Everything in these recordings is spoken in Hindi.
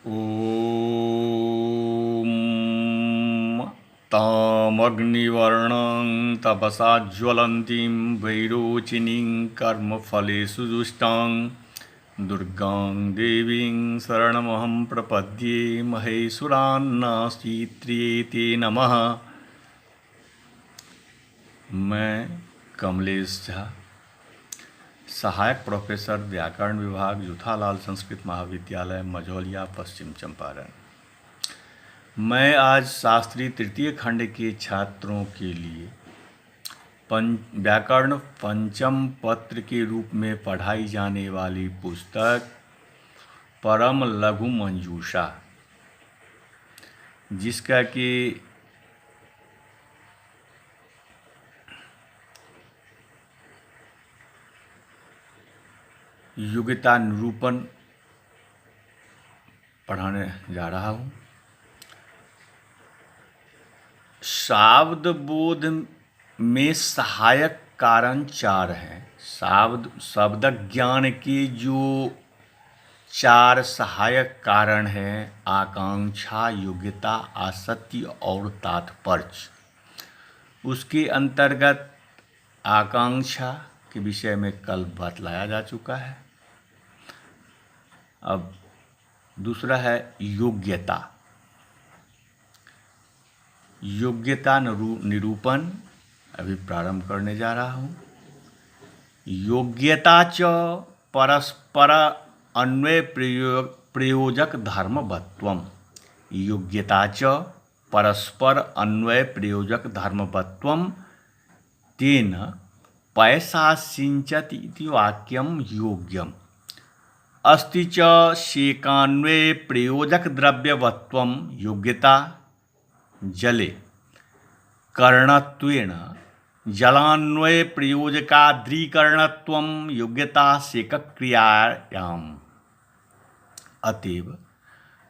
ॐ तामग्निवर्णं तपसा ज्वलन्तीं वैरोचिनीं कर्मफलेषु दुष्टां दुर्गां देवीं शरणमहं प्रपद्ये महेश्वरान्नास्तीत्र्येते नमः। मैं कमलेश झा, सहायक प्रोफेसर व्याकरण विभाग जुथालाल संस्कृत महाविद्यालय मझौलिया पश्चिम चंपारण। मैं आज शास्त्री तृतीय खंड के छात्रों के लिए व्याकरण पंचम पत्र के रूप में पढ़ाई जाने वाली पुस्तक परम लघु मंजूषा, जिसका कि योग्यता निरूपण पढ़ाने जा रहा हूँ। शब्द बोध में सहायक कारण चार हैं। शब्द ज्ञान के जो चार सहायक कारण हैं, आकांक्षा, योग्यता, आसक्ति और तात्पर्य। उसके अंतर्गत आकांक्षा के विषय में कल बतलाया जा चुका है। अब दूसरा है योग्यता। योग्यता निरूपण अभी प्रारंभ करने जा रहा हूँ। योग्यता च परस्पर अन्वय प्रयोजक धर्मवत्वम। योग्यता च परस्पर अन्वय प्रयोजक धर्मवत्वम तेन पैसा सिंचति इति वाक्यम योग्यम। अस्ति च शेकान्वय प्रयोजक द्रव्यवत्वम योग्यता जले करणत्वेन जलान्वय प्रयोजकाद्रीकरणत्वम योग्यता सेकक्रियायाम्। अतएव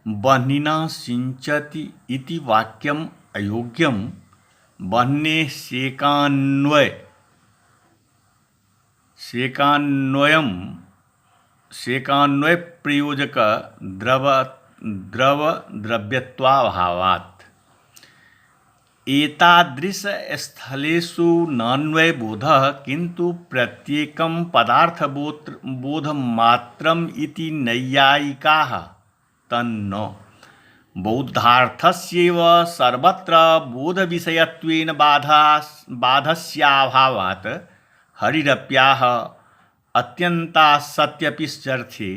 बह्निना सिंचति इति वाक्यम अयोग्यम। बह्ने सेकान्वय प्रयोजक द्रव्यत्वाभावात्। एतादृश स्थलेषु नान्वय बोधः, किन्तु प्रत्येकं पदार्थबोधमात्रम् इति नैयायिकाः तन्न। बौद्धार्थस्यैव सर्वत्र बोधविषयत्वेन बाधस्याभावात् हरिरप्याह अत्यन्तासत्यपि स्यर्थे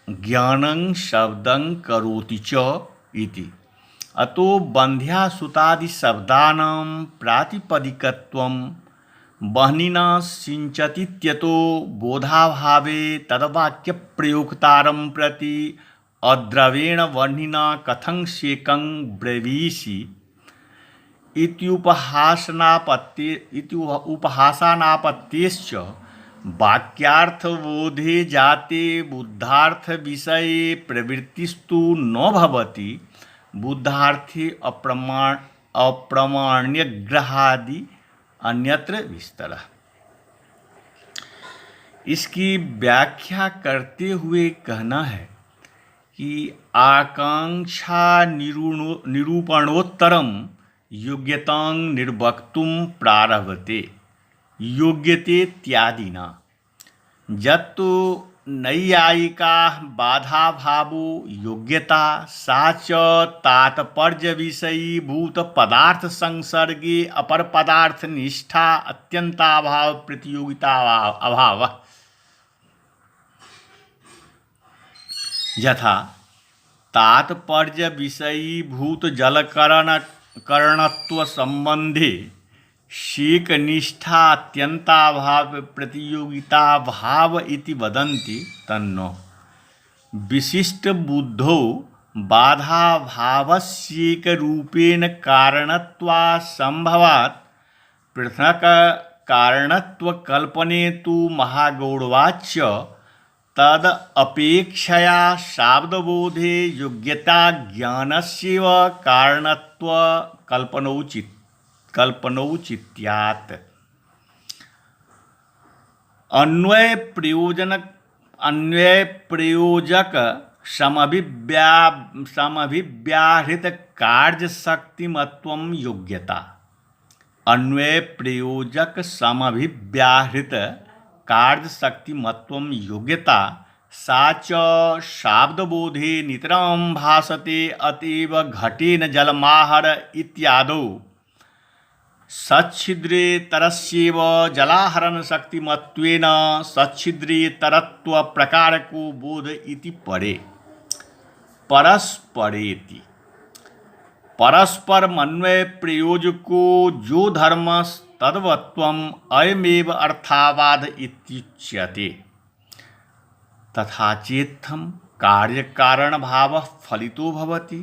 ज्ञानं शब्दं करोति च इति। अतो बन्ध्यासुतादिशब्दानां प्रातिपदिकत्वं बह्निना सिंचतीत्यतो बोधाभावे तद्वाक्यप्रयोक्तारं प्रति अद्रवेण बह्निना कथं सेकं ब्रवीषि उपहासानापत्तेश्च वाक्यार्थबोधे जाते बुद्धार्थ विषये प्रवृत्तिस्तु न भवति। बुद्धार्थे अप्रमाण्यग्रहादि अन्यत्र विस्तरः। इसकी व्याख्या करते हुए कहना है कि आकांक्षा निरूपणोत्तरम योग्यतां निर्वक्तुं प्रारभते योग्यतेत्यादिना। यत्तु नैयायिकाः बाधाभावो योग्यता सा च तात्पर्यविषयीभूत पदार्थ संसर्गे अपर पदार्थ निष्ठा अत्यंताभाव प्रतियोगिता अभाव। यथा तात्पर्य विषयीभूत जलकरणत्व संबंधे शेकनिष्ठा अत्यंताभाव प्रतियोगिताभाव इति वदन्ति, तन्नो विशिष्ट बुद्धौ बाधाभावस्येकरूपेण कारणत्वासंभवात् पृथक् कारणत्वकल्पने तु महागौरवाच्य तद अपेक्षया शाब्दबोधे योग्यता ज्ञानस्यैव कारणत्व कल्पनौचित्यात्। अन्वय प्रयोजक समभिव्या समभिव्याहृत कार्य शक्तिमत्वं योग्यता। अन्वय प्रयोजक समभिव्याहृत कार्य शक्तिमत्वं योग्यता सा च शाब्दबोधे नितरां भासते। अतएव घटेन जलमाहर इत्यादौ सच्छिद्रे तरस्येव जलाहरण शक्तिमत्वेन सच्छिद्रे तरत्व प्रकारको बोध इति परे। परस्परेति परस्परमन्वय प्रयोजको जो धर्म तद्वत्वम् अयमेव अर्थावाद इत्युच्यते। तथा चेत्थं कार्यकारणभावः फलितो भवति।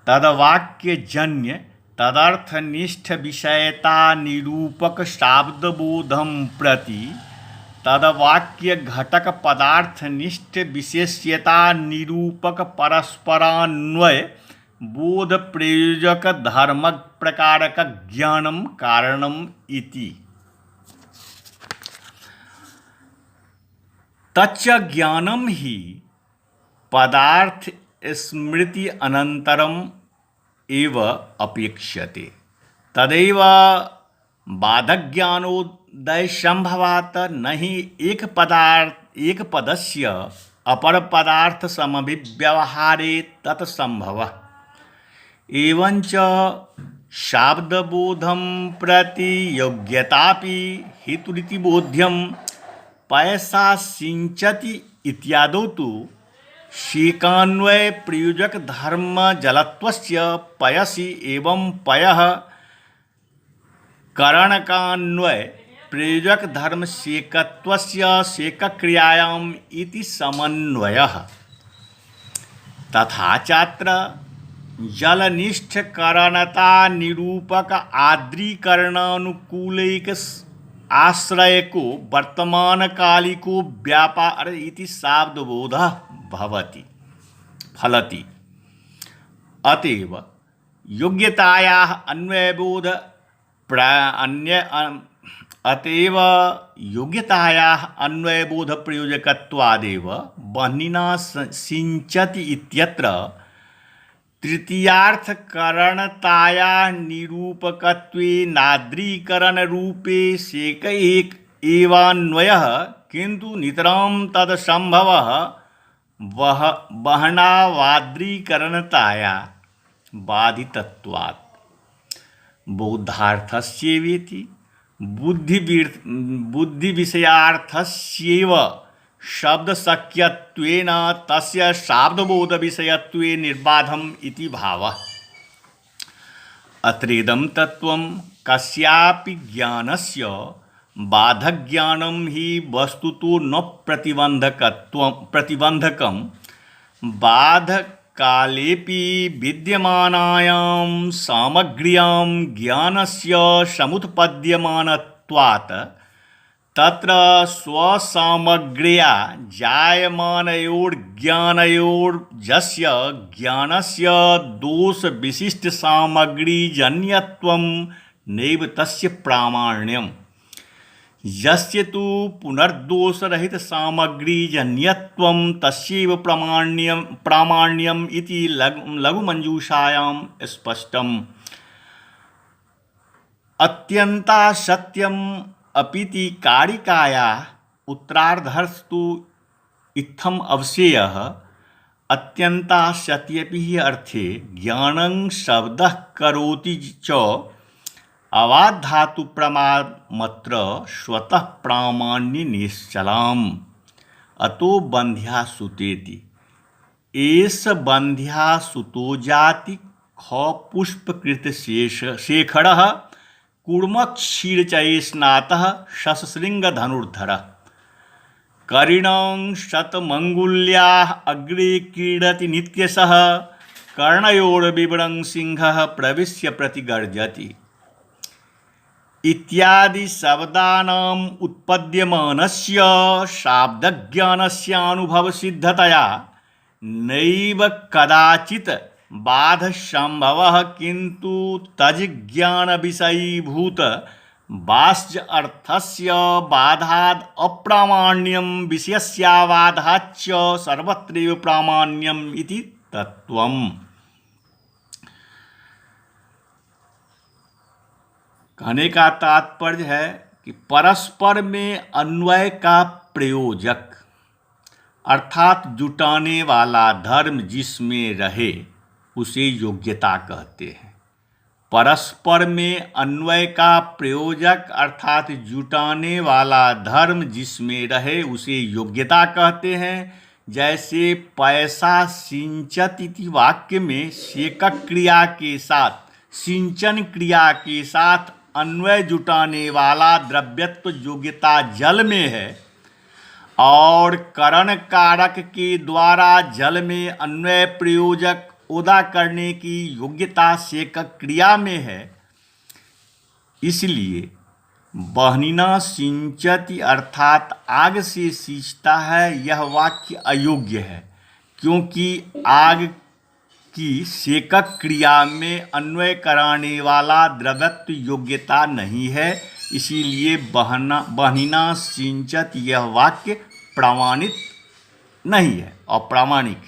तद्वाक्यजन्य तदर्थनिष्ठ विषयता निरूपक शाब्दबोधं प्रति तद्वाक्य घटक पदार्थनिष्ठ विशेष्यता निरूपक परस्परान्वय बोध प्रयोजक धर्म प्रकारक ज्ञानम कारणम इति। तच्च ज्ञानम हि पदार्थ स्मृति अनंतरम एव अपेक्ष्यते। तदैव बाधक ज्ञानोदय संभवात् न हि एक पदस्य अपर पदार्थ समभिव्यवहारे तत्संभवः। एवंच शाब्दबोधं प्रति योग्यतापि हेतुरिति बोध्यं पयसा सिंचति इत्यादौ तु शेकान्वय प्रयोजक धर्म जलत्वस्य पयसि एवं पयः करणकान्वय प्रयोजक धर्म शेकत्वस्य शेकक्रियायाम् इति समन्वयः। तथा चात्र जलनिष्ठ करणता निरूपक आद्रीकरणानुकूलैक आश्रय को वर्तमान कालिको व्यापार इति शाब्दबोधः भवति फलति। अतएव योग्यतायाः अन्वयबोध अतएव योग्यतायाः अन्वयबोध प्रयोजकत्वादेव बह्निना सिंचति इत्यत्र तृतीयार्थकरणताया निरूपकत्वे नाद्रीकरणरूपे शेक एक एवान्वयः किन्तु नितरां तत्संभवः बहनावाद्रीकरणताया बाधितत्वात्। बौद्धार्थस्येवेति बुद्धिविषयार्थस्यैव शब्दशक्यत्वेन तस्य शाब्दबोधविषयत्वे निर्बाधम् इति भावः। अत्रेदं तत्त्वं कस्यापि ज्ञानस्य बाधज्ञानं हि वस्तुतो न प्रतिबन्धकं बाधकालेऽपि विद्यमानायां सामग्र्यां ज्ञानस्य समुत्पद्यमानत्वात् तत्र स्वसामग्र्या जायमानयोर्ज्ञानयोर्यस्य ज्ञानस्य दोषविशिष्टसामग्रीजन्यत्वं नैव तस्य प्रामाण्यम्। यस्य तु पुनर्दोषरहितसामग्रीजन्यत्वं तस्यैव प्रामाण्यम् इति लघुमञ्जूषायां स्पष्टम्। अत्यन्तासत्यम् अपिति कारिकाया उत्तरार्धस्तु इत्थम् अवश्यः अत्यन्तासत्यपि अर्थे ज्ञानं शब्दः करोति च अवाधातु प्रमामत्र स्वतः प्रामाण्य निश्चलाम्। अतो बन्ध्यासुतेति एष बन्ध्यासुतो जाति ख पुष्पकृत शेखरः कूर्मक्षीरचयस्नातः शशशृङ्गधनुर्धरः करिणां शतमङ्गुल्याः अग्रे क्रीडति नित्यशः कर्णयोर्विवरं सिंहः प्रविश्य प्रतिगर्जति इत्यादि शब्दानाम् उत्पद्यमानस्य शाब्दज्ञानस्यानुभवसिद्धतया नैव कदाचित् बाधसंभवः किन्तु तज्ज्ञानविषयीभूत वाच्य अर्थस्य बाधाद् अप्रामाण्यं विषयस्याबाधाच्च सर्वत्रैव प्रामाण्यम् इति तत्त्वम्। कहने का तात्पर्य है कि परस्पर में अन्वय का प्रयोजक अर्थात जुटाने वाला धर्म जिसमें रहे उसे योग्यता कहते हैं। परस्पर में अन्वय का प्रयोजक अर्थात जुटाने वाला धर्म जिसमें रहे उसे योग्यता कहते हैं। जैसे पैसा सिंचत इति वाक्य में सेकक क्रिया के साथ सिंचन क्रिया के साथ अन्वय जुटाने वाला द्रव्यत्व योग्यता जल में है और करण कारक के द्वारा जल में अन्वय प्रयोजक ओदा करने की योग्यता सेकक क्रिया में है। इसलिए बहनिना सिंचति अर्थात आग से सींचता है यह वाक्य अयोग्य है, क्योंकि आग की सेकक क्रिया में अन्वय कराने वाला द्रव्यत्व योग्यता नहीं है। इसीलिए बहनिना सिंचत यह वाक्य प्रमाणित नहीं है, अप्रामाणिक।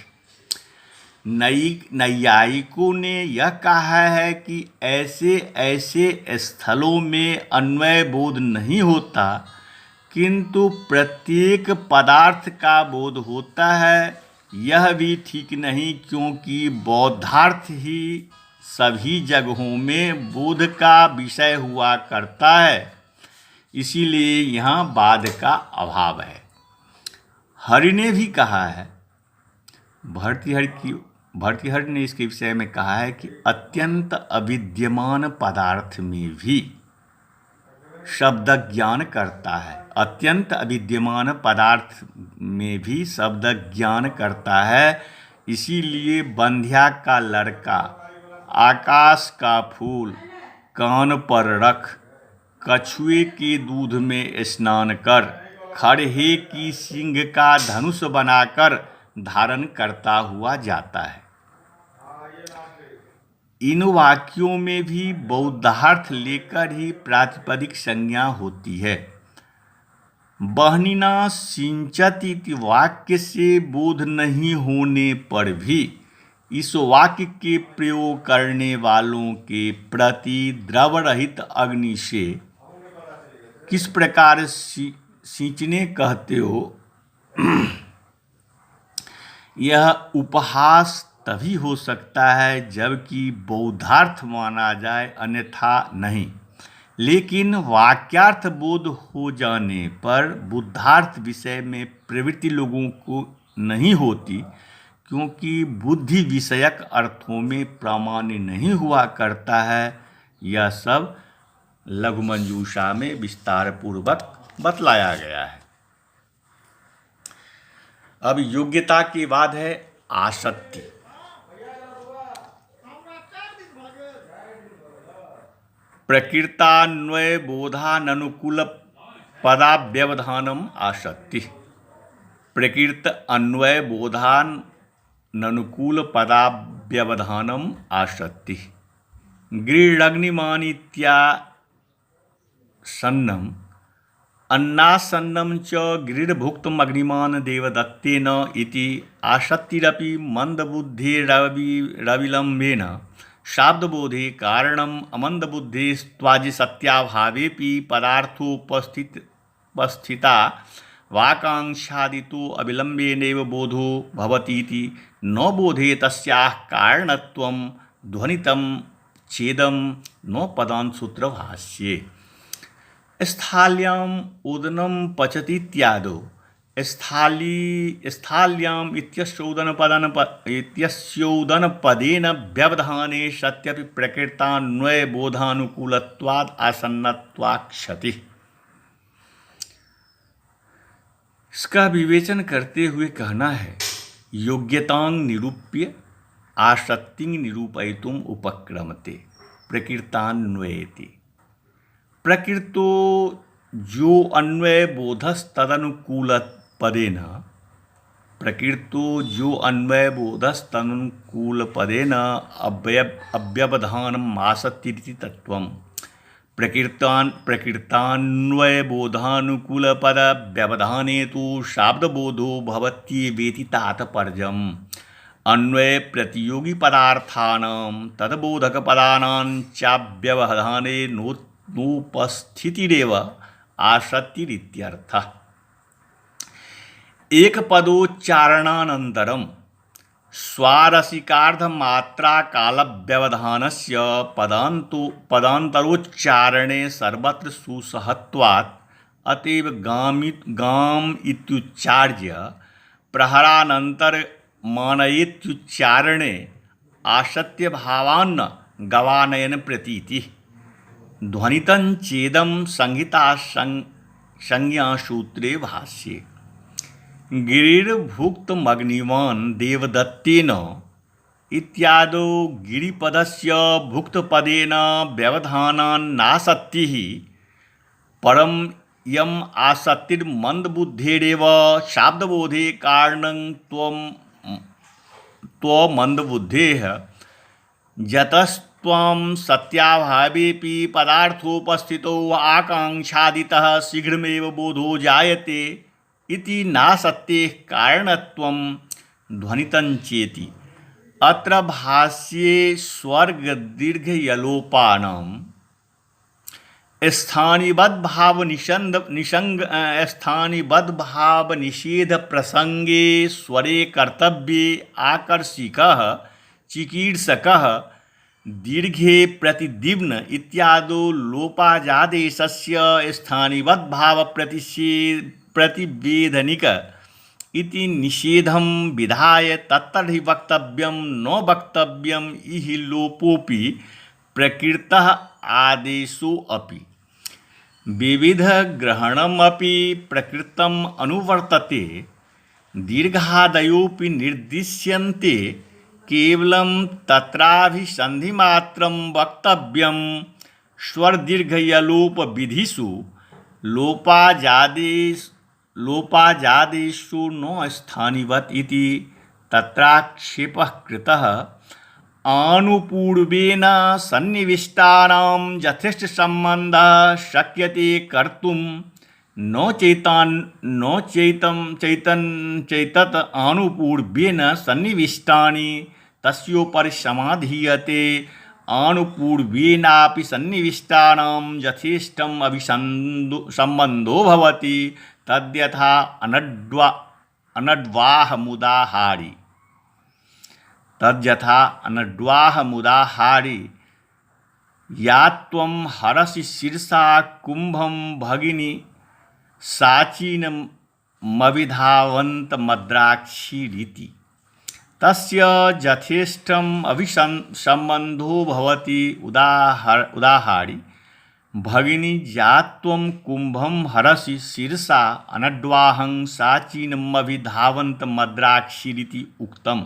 नैयायिकों ने यह कहा है कि ऐसे ऐसे स्थलों में अन्वय बोध नहीं होता, किंतु प्रत्येक पदार्थ का बोध होता है। यह भी ठीक नहीं, क्योंकि बौद्धार्थ ही सभी जगहों में बोध का विषय हुआ करता है। इसीलिए यहाँ बाद का अभाव है। हरि ने भी कहा है, भर्तृहरि ने इसके विषय में कहा है कि अत्यंत अविद्यमान पदार्थ में भी शब्द ज्ञान करता है। अत्यंत अविद्यमान पदार्थ में भी शब्द ज्ञान करता है। इसीलिए बंध्या का लड़का, आकाश का फूल कान पर रख, कछुए के दूध में स्नान कर, खड़हे की सींग का धनुष बनाकर धारण करता हुआ जाता है। इन वाक्यों में भी बौद्धार्थ लेकर ही प्रातिपदिक संज्ञा होती है। बहनिना सिंचति इति वाक्य से बोध नहीं होने पर भी इस वाक्य के प्रयोग करने वालों के प्रति द्रव रहित अग्नि से किस प्रकार सींचने कहते हो, यह उपहास तभी हो सकता है जबकि बौद्धार्थ माना जाए, अन्यथा नहीं। लेकिन वाक्यार्थ बोध हो जाने पर बुद्धार्थ विषय में प्रवृत्ति लोगों को नहीं होती, क्योंकि बुद्धि विषयक अर्थों में प्रामाण्य नहीं हुआ करता है। यह सब लघु मंजूषा में विस्तार पूर्वक बतलाया गया है। अब योग्यता के बाद है आसक्ति। प्रकृतान्वय बोधानुकूल पदाव्यवधानम आसक्ति। प्रकृत अन्वय बोधानुकूल पदाव्यवधानम आसक्ति। गृह्णग्निमानित्यासन्नम अन्नासन्नं च गृह्भुक्तमग्निमान् देवदत्तेन इति आसक्तिरपि मन्दबुद्धेरविलम्बेन शाब्दबोधे कारणम् अमन्दबुद्धेस्त्वाजिसत्याभावेऽपि पदार्थोपस्थिता वाकांक्षादितो अविलम्बेनैव बोधो भवतीति न बोधे तस्याः कारणत्वं ध्वनितं चेदं न पदान्तसूत्रभाष्ये। स्थाल्याम उदनम पचति इत्यादो स्थाल्याम इत्यस्योदनपदेन व्यवधाने सत्यपि प्रकृतान्वय बोधानुकूलत्वाद् आसन्नत्वाक्षति। इसका विवेचन करते हुए कहना है, योग्यतांग निरूप्य आसक्तिं निरूपयितुम उपक्रमते प्रकृतान्वयेति। प्रकृतो जो अन्वय बोधस्तदनुकूल पदेन अव्यवधानम् आसक्तिरिति तत्त्वम्। प्रकृतान्वयबोधानुकूलपदव्यवधाने तु शाब्दबोधो भवत्येवेति तात्पर्यम्। अन्वयप्रतियोगिपदार्थानां तद्बोधकपदानां चाव्यवधाने नोपस्थितिरेव आसक्तिरित्यर्थः। एकपदोच्चारणानन्तरं स्वारसिकार्धमात्राकालव्यवधानस्य पदान्तरोच्चारणे सर्वत्र सुसहत्वात् अतएव गाम इत्युच्चार्य प्रहरानन्तरमानयेत्युच्चारणे आसक्त्यभावान्न गवानयन प्रतीतिः। ध्वनितं चेदं संहितासंज्ञासूत्रे भाष्ये गिरिर्भुक्तमग्निवान् देवदत्तेन इत्यादौ गिरिपदस्य भुक्तपदेन व्यवधानान्नासक्तिः परं यम् आसक्तिर्मन्दबुद्धेरेव शाब्दबोधे कारणं त्वमन्दबुद्धेः यतस्त्वं सत्याभावेऽपि पदार्थोपस्थितौ आकाङ्क्षादितः शीघ्रमेव बोधो जायते इति नासक्तेः कारणत्वं ध्वनितं चेति। अत्र भाष्ये स्वर्गदीर्घयलोपानां स्थानिबद्धावनिषेधप्रसङ्गे स्वरे कर्तव्ये आकर्षिकः चिकीर्षकः दीर्घे प्रतिदिव्न इत्यादो लोपाजादेशस्य स्थानिबद्धावप्रतिवेदनिक इति निषेधं विधाय तत्तर्हि वक्तव्यं न वक्तव्यम् इहि लोपोऽपि प्रकृतः आदेशोऽपि विविधग्रहणमपि प्रकृतम् अनुवर्तते। दीर्घादयोऽपि निर्दिश्यन्ते केवलं तत्राभिसन्धिमात्रं वक्तव्यं। स्वरदीर्घयलोपविधिषु लोपाजादेषु न स्थानिवत् इति तत्राक्षेपः कृतः। आनुपूर्वेण सन्निविष्टानां यथेष्टसम्बन्धः शक्यते कर्तुं न चैतत् आनुपूर्वेण सन्निविष्टानि तस्योपरि समाधीयते। आनुपूर्वेणापि सन्निविष्टानां यथेष्टम् संबन्धो भवति तद्यथा अनड्वाहमुदाहारी या त्वं हरसि शिरसा कुम्भं भगिनी साचीनमभिधावन्तमद्राक्षीरिति। तस्य यथेष्टम् अभिसंबन्धो भवति उदाहारी भगिनी या त्वं कुम्भं हरसि शिरसा अनड्वाहं साचीनमभिधावन्तमद्राक्षीरिति उक्तम्।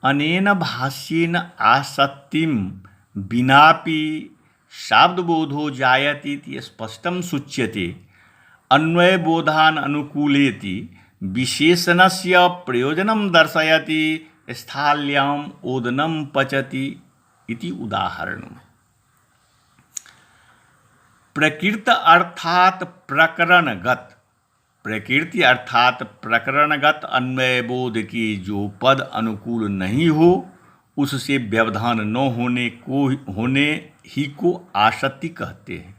अनेन भाष्येन आसक्तिं विनापि शाब्दबोधो जायते इति स्पष्टं सूच्यते। अन्वयबोधानुकूलेति विशेषणस्य प्रयोजनं दर्शयति। स्थाल्याम् ओदनं पचति इति उदाहरणम्। प्रकृति अर्थात प्रकरणगत अन्वय बोध के जो पद अनुकूल नहीं हो उससे व्यवधान न होने ही को आसक्ति कहते हैं।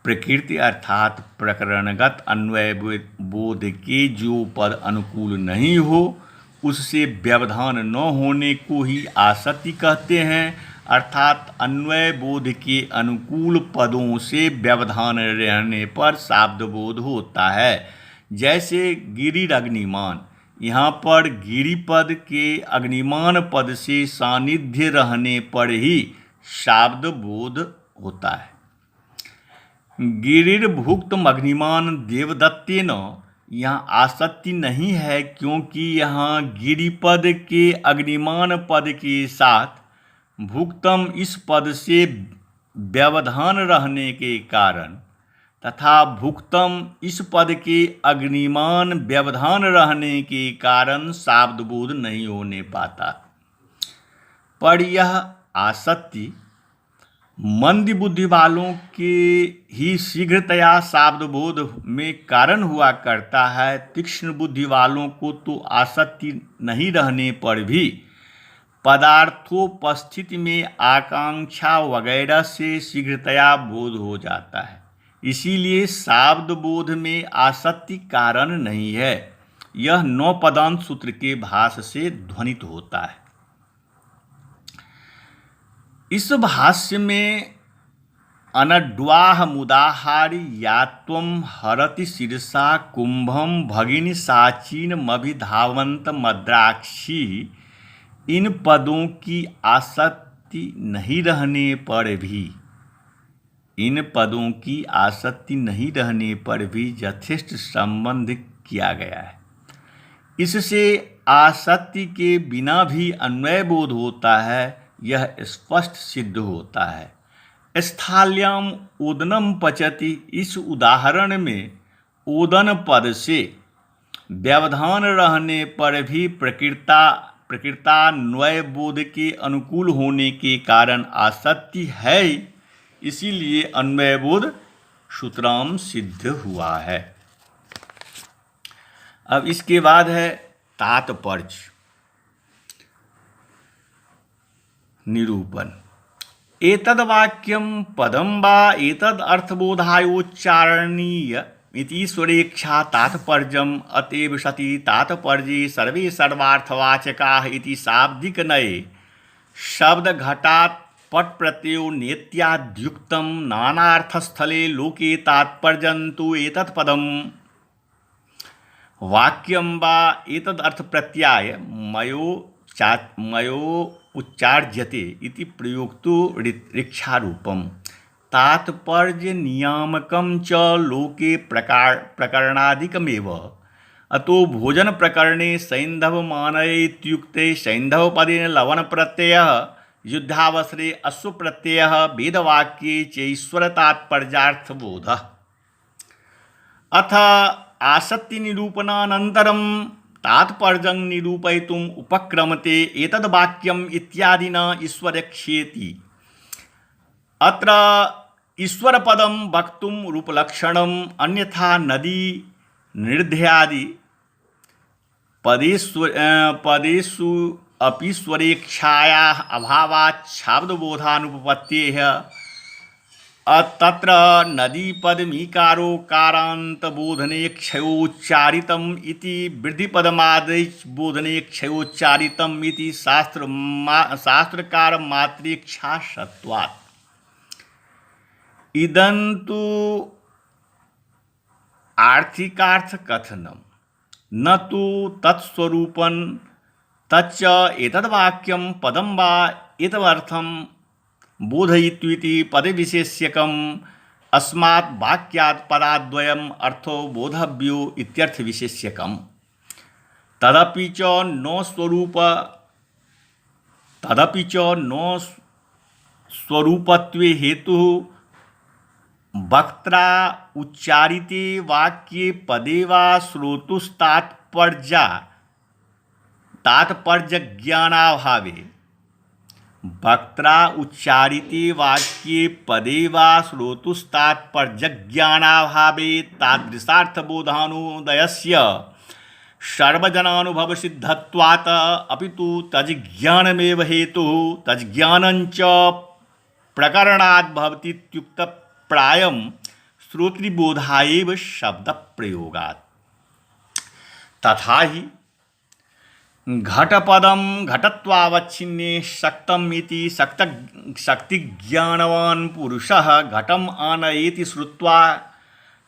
प्रकृति अर्थात प्रकरणगत अन्वय बोध के जो पद अनुकूल नहीं हो उससे व्यवधान न होने को ही आसक्ति कहते हैं। अर्थात अन्वय बोध के अनुकूल पदों से व्यवधान रहने पर शाब्दबोध होता है। जैसे गिरिरग्निमान, यहाँ पर गिरिपद के अग्निमान पद से सानिध्य रहने पर ही शाब्दबोध होता है। गिरिर्भुक्तमग्निमान देवदत्तेन, यहाँ आसक्ति नहीं है क्योंकि यहाँ गिरिपद के अग्निमान पद के साथ भुक्तम इस पद से व्यवधान रहने के कारण तथा भुक्तम इस पद के अग्निमान व्यवधान रहने के कारण शाब्दबोध नहीं होने पाता। पर यह आसक्ति मंद बुद्धि वालों के ही शीघ्रतया शाब्दबोध में कारण हुआ करता है। तीक्ष्ण बुद्धि वालों को तो आसक्ति नहीं रहने पर भी पदार्थोपस्थिति में आकांक्षा वगैरह से शीघ्रतया बोध हो जाता है। इसीलिए शाब्द बोध में आसक्ति कारण नहीं है। यह 9 पदांत सूत्र के भाष्य से ध्वनित होता है। इस भाष्य में अनड्वाह मुदाहारि यात्वम हरति शीर्षा कुंभम भगिनी साचीन मभिधावंत मद्राक्षी, इन पदों की आसक्ति नहीं रहने पर भी यथेष्ट संबंध किया गया है। इससे आसक्ति के बिना भी अन्वय बोध होता है, यह स्पष्ट सिद्ध होता है। स्थाल्याम ओदनम पचति, इस उदाहरण में ओदन पद से व्यवधान रहने पर भी प्रकृतान्वय बोध के अनुकूल होने के कारण आसक्ति है, इसीलिए अन्वय बोध सूत्राम सिद्ध हुआ है। अब इसके बाद है तात्पर्य निरूपण। एतद् वाक्यं पदं वा एतद् अर्थबोधायोच्चारणीय इति स्वरेच्छा तात्पर्यम् अतएव सति तात्पर्ये सर्वे सर्वार्थवाचकाः इति शाब्दिकनये शब्दघटात् पट प्रत्ययो नेत्याद्युक्तं नानार्थस्थले लोके तात्पर्यं तु एतत् पदं वाक्यं वा एतद् अर्थप्रत्यय मयो उच्चार्यते इति प्रयोक्तो ऋक्षारूपं तात्पर्य नियामकं च लोके प्रकरणादिकमेव। अतो भोजन प्रकरणे सैन्धवमानये इत्युक्ते सैन्धवपदेन लवण प्रत्ययः, युद्धावसरे अश्व प्रत्ययः, वेदवाक्ये चैश्वर तात्पर्यार्थबोधः। अथ आसक्ति निरूपणानन्तरं तात्पर्यं निरूपयितुम् उपक्रमते एतद् वाक्यम् इत्यादिना ईश्वरक्षेति। अत्र ईश्वरपदं वक्तुं रूपलक्षणम्, अन्यथा नदी निर्ध्यादि पदेषु अपि स्वरेच्छायाः अभावात् शाब्दबोधानुपपत्तेः तत्र नदीपदमीकारो कारान्तबोधने क्षयोच्चारितम् इति वृद्धिपदमादेशबोधने क्षयोच्चारितम् इति शास्त्रकारमात्रेच्छासत्वात्। इदं तु आर्थिकार्थकथनं न तु तत्स्वरूपं तच्च एतद्वाक्यं पदं वा एतदर्थं बोधयित्विति पदविशेष्यकम् अस्मात् वाक्यात् पदाद्वयम् अर्थो बोधव्यो इत्यर्थविशेष्यकम्। तदपि च न स्वरूपत्वे हेतुः वक्त्रा उच्चारिते वाक्ये पदे वा तात्पर्यज्ञानाभावे। वक्त्रा उच्चारिते वाक्ये पदे वा श्रोतुस्तात्पर्यज्ञानाभावे तादृशार्थबोधानुदयस्य सर्वजनानुभवसिद्धत्वात् अपितु तज्ज्ञानमेव हेतुः तज्ज्ञानञ्च प्रकरणात् भवतीत्युक्तप्रायं श्रोतृबोधाय एव शब्दप्रयोगात्। तथा हि घटपदं घटत्वावच्छिन्ने शक्तम् इति शक्तिज्ञानवान् पुरुषः घटम् आनयेति श्रुत्वा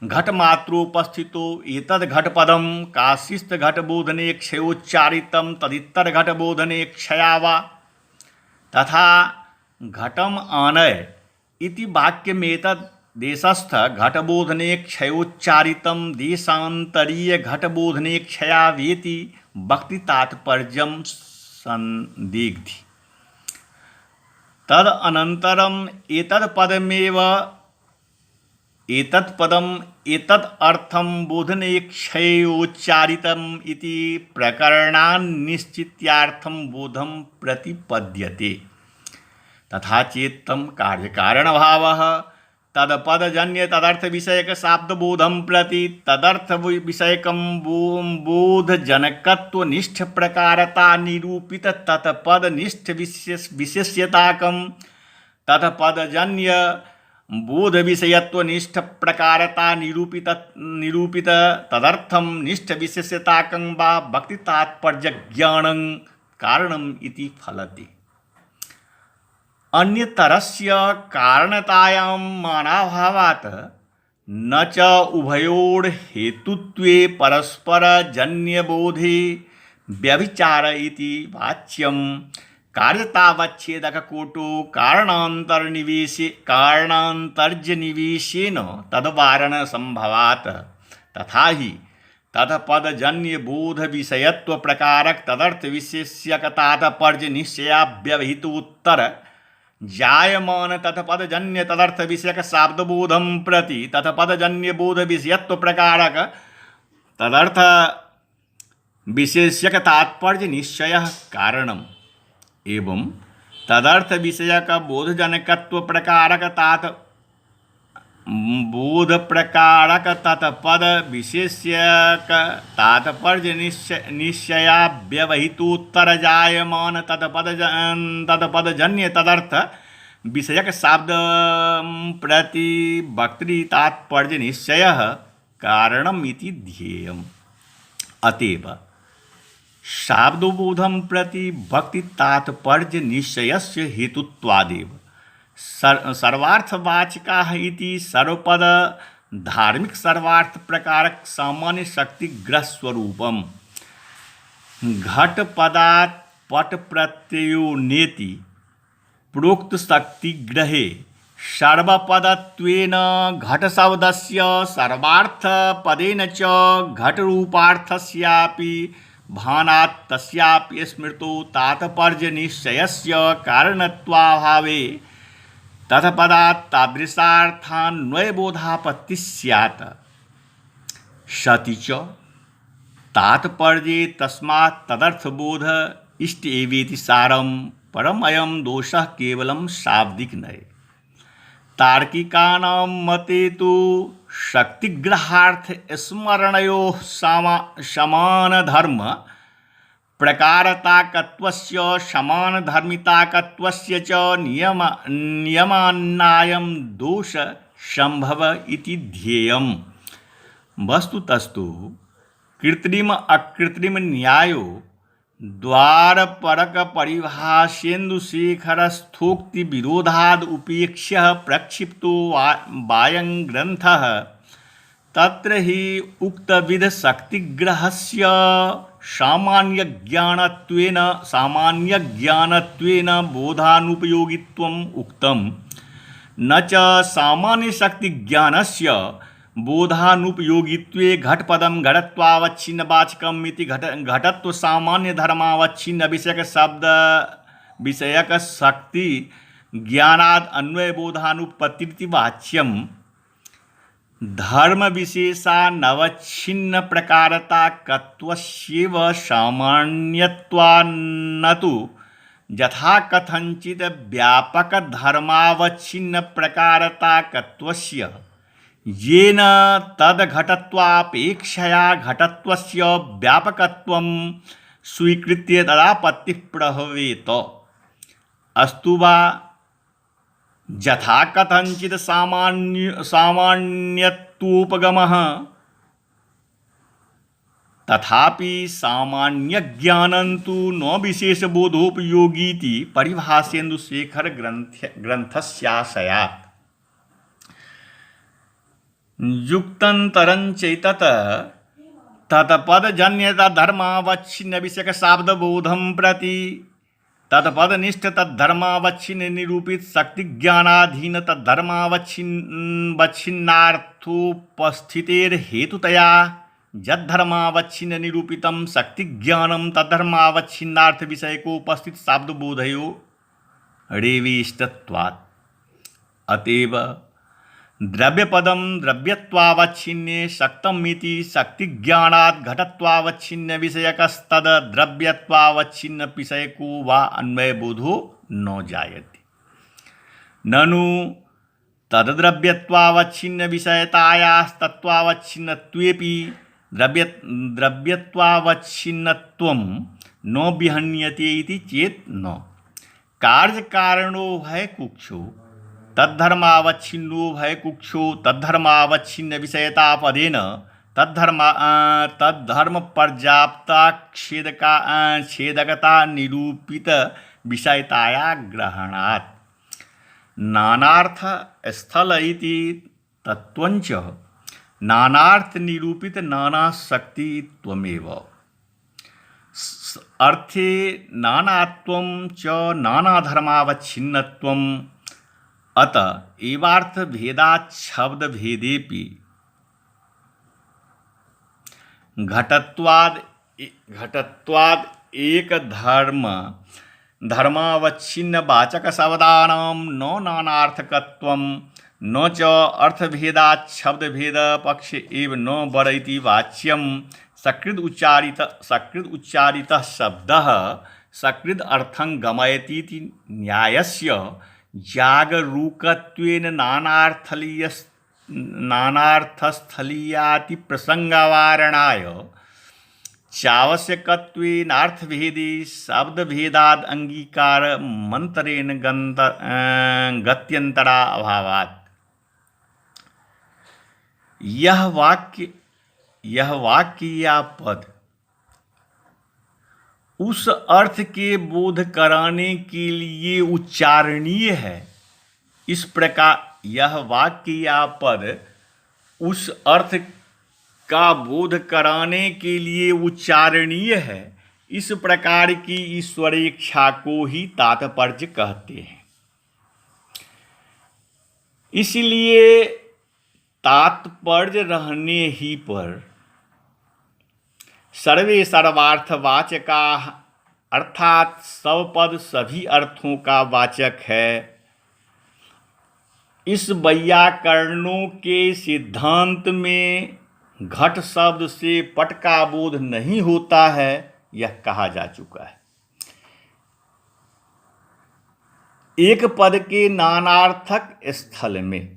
घटमात्रोपस्थितो एतद् घटपदं काशिस्थघटबोधने क्षयोच्चारितं तदितरघटबोधने क्षया वा। तथा घटम् आनय इति वाक्यमेतद् देशस्थ घटबोधने क्षयोच्चारितं देशान्तरीय घटबोधने क्षया वेति भक्ति तात्पर्यं संदिग्धि। तद अनन्तरम् एतत् पदम् एतद् अर्थं बोधने क्षयोच्चारितम् इति प्रकरणान्निश्चित्यार्थं बोधं प्रतिपद्यते। तथा चेत्तम कार्यकारणभावः तदपदजन्य तदर्थविषयकशाब्दबोधं प्रति तदर्थविषयकं बोधजनकत्वनिष्ठप्रकारता निरूपित तत्पदनिष्ठविशेष्यताकं तत्पदजन्य बोधविषयत्वनिष्ठ प्रकारता निरूपित तदर्थम निष्ठ विशेषताकं वा भक्ति तात्पर्य ज्ञानं कारणम् इति फलति। अन्यतरस्य कारणतायां मानाभावात् न च उभयोर हेतुत्वे परस्परजन्यबोधे व्यभिचार इति वाच्यं कार्यतावच्छेदककोटो कारणान्तर्जनिवेशेन तद्वारणसंभवात् तथा हि तत्पदजन्यबोधविषयत्वप्रकारक तदर्थविशेष्यकतात्पर्यनिश्चयाव्यवहितोत्तर जायमान तत्पदजन्य तदर्थविषयकशाब्दबोधं प्रति तत्पदजन्यबोधविषयत्वप्रकारक तदर्थविशेष्यकतात्पर्यनिश्चयः कारणम् एवं तदर्थ विषयक बोधजनकत्व प्रकारक बोध प्रकारक तत्पद विशेष्यक तात्पर्य निश्चया व्यवहितोत्तर जायमान तत्पदजन्य तदर्थ विषयक शाब्द प्रति वक्तृ तात्पर्य निश्चयः कारणम् इति ध्येयम्। अतएव शाब्दबोधं प्रति भक्ति तात्पर्य निश्चयस्य हेतुत्वादेव सर्वार्थवाचकाः इति सर्वपद धार्मिक सर्वार्थ प्रकारक सामान्य शक्ति ग्रह स्वरूपम घटपदात् पट प्रत्ययो नेति प्रोक्त शक्ति ग्रहे सर्वपदत्वेन घटशब्दस्य सर्वार्थ पदेन च घटरूपार्थस्यापि भानात् तस्यापि स्मृतो तात्पर्य निश्चयस्य कारणत्वाभावे तत्पदात् तादृशार्थान्वयबोधापत्तिः स्यात् सति च तात्पर्ये तस्मात् तदर्थबोध इष्ट एवेति सारं परम अयं दोषः केवलं शाब्दिक नये। तार्किकानां मते तु शक्तिग्रहार्थ स्मरणयोः समानधर्म प्रकारताकत्वस्य समानधर्मिताकत्वस्य च नियमान्नायं दोष संभव इति ध्येयम्। वस्तुतस्तु कृत्रिम अकृत्रिम न्यायो द्वारपरक परिभाषेन्दुशेखरस्थोक्ति विरोधाद उपेक्ष्य प्रक्षिप्तो वायं ग्रन्थः तत्र हि उक्तविध शक्तिग्रहस्य सामान्यज्ञानत्वेन बोधानुपयोगित्वम् उक्तम् न च सामान्यशक्तिज्ञानस्य बोधानुपयोगित्वे घटपदं घटत्वावच्छिन्नवाचकम् इति घटत्व सामान्यधर्मावच्छिन्न विषयक शब्द विषयक शक्ति ज्ञानाद् अन्वयबोधानुपत्तिरिति वाच्यम्। धर्म विशेषानवच्छिन्न प्रकारताकत्वस्यैव सामान्यत्वान्न तु यथा कथंचित् व्यापक धर्मावच्छिन्न प्रकारताकत्वस्य येन तद्घटत्वापेक्षया घटत्वस्य व्यापकत्वं स्वीकृत्य तदापत्तिः प्रभवेत। अस्तु वा यथा कथंचित् सामान्यत्वोपगमः तथापि सामान्यज्ञानं तु न विशेषबोधोपयोगीति परिभाषेन्दुशेखर ग्रन्थस्याशयात्। युक्तन्तरं चैतत् तत्पदजन्यधर्मावच्छिन्न विषयकशाब्दबोधं प्रति तत्पदनिष्ठ तद्धर्मावच्छिन्न निरूपित शक्ति ज्ञानाधीन तद्धर्मावच्छिन्नार्थोपस्थितेर हेतुतया यद्धर्मावच्छिन्न निरूपितं शक्ति ज्ञानं तद्धर्मावच्छिन्नार्थ विषयकोपस्थित शाब्दबोधयो रेवेष्टत्वात्। अतएव द्रव्यपदं द्रव्यत्वावच्छिन्ने शक्तमिति शक्तिज्ञानात् घटत्वावच्छिन्न विषयकस्तद् द्रव्यत्वावच्छिन्न विषयको वा अन्वयबोधो न जायते। ननु तद्द्रव्यत्वावच्छिन्न विषयतायास्तत्त्वावच्छिन्नत्वेपि द्रव्यत्वावच्छिन्नत्वं न विहन्यते इति चेत् न। कार्यकारणो भय कुक्षो तद्धर्मावच्छिन्नो भय कुक्षो तद्धर्मावच्छिन्न विषयतापदेन तद्धर्म पर्याप्ता छेदकता निरूपित विषयताया ग्रहणात्। नानार्थ स्थल इति तत्वंच नानार्थ निरूपित नाना शक्ति त्वमेव। अर्थे नानात्वं च नानाधर्मावच्छिन्नत्वम् अत एवार्थ भेदात् शब्द भेदेपि घटत्वाद एक धर्मावच्छिन्न वाचक शब्दानां न नानार्थकत्वं न च अर्थभेदात् शब्दभेद पक्ष एव न वर इति वाच्यं। सकृद उच्चारितः शब्दः सकृद अर्थं गमयति इति न्यायस्य जागरूकत्वेन नानार्थस्थलीयाति प्रसंगवारणाय चावश्यकत्वेनार्थभेदे शब्दभेदाद् अंगीकार मंतरेण गत्यंतरा अभावात्। यह वाक्य या पद उस अर्थ के बोध कराने के लिए उच्चारणीय है। इस प्रकार यह वाक्य या पद उस अर्थ का बोध कराने के लिए उच्चारणीय है। इस प्रकार की ईश्वरेच्छा को ही तात्पर्य कहते हैं। इसलिए तात्पर्य रहने ही पर सर्वे सर्वार्थवाचका अर्थात सब पद सभी अर्थों का वाचक है। इस वैयाकरणों के सिद्धांत में घट शब्द से पट का बोध नहीं होता है, यह कहा जा चुका है। एक पद के नानार्थक स्थल में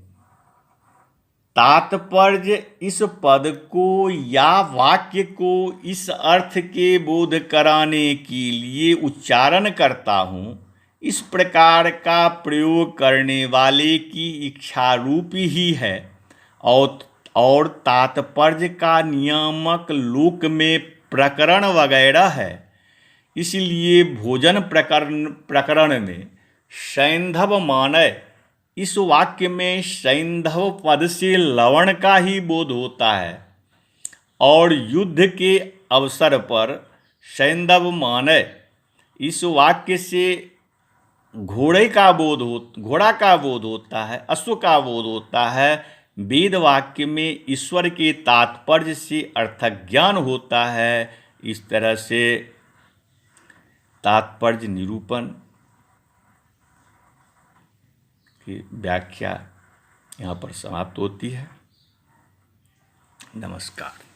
तात्पर्य इस पद को या वाक्य को इस अर्थ के बोध कराने के लिए उच्चारण करता हूँ। इस प्रकार का प्रयोग करने वाले की इच्छा रूपी ही है और तात्पर्य का नियामक लोक में प्रकरण वगैरह है। इसलिए भोजन प्रकरण में सैंधव मानय इस वाक्य में सैंधव पद से लवण का ही बोध होता है और युद्ध के अवसर पर सैंधव मानय इस वाक्य से घोड़ा का बोध होता है, अश्व का बोध होता है। वेद वाक्य में ईश्वर के तात्पर्य से अर्थक ज्ञान होता है। इस तरह से तात्पर्य निरूपण की व्याख्या यहाँ पर समाप्त होती है। नमस्कार।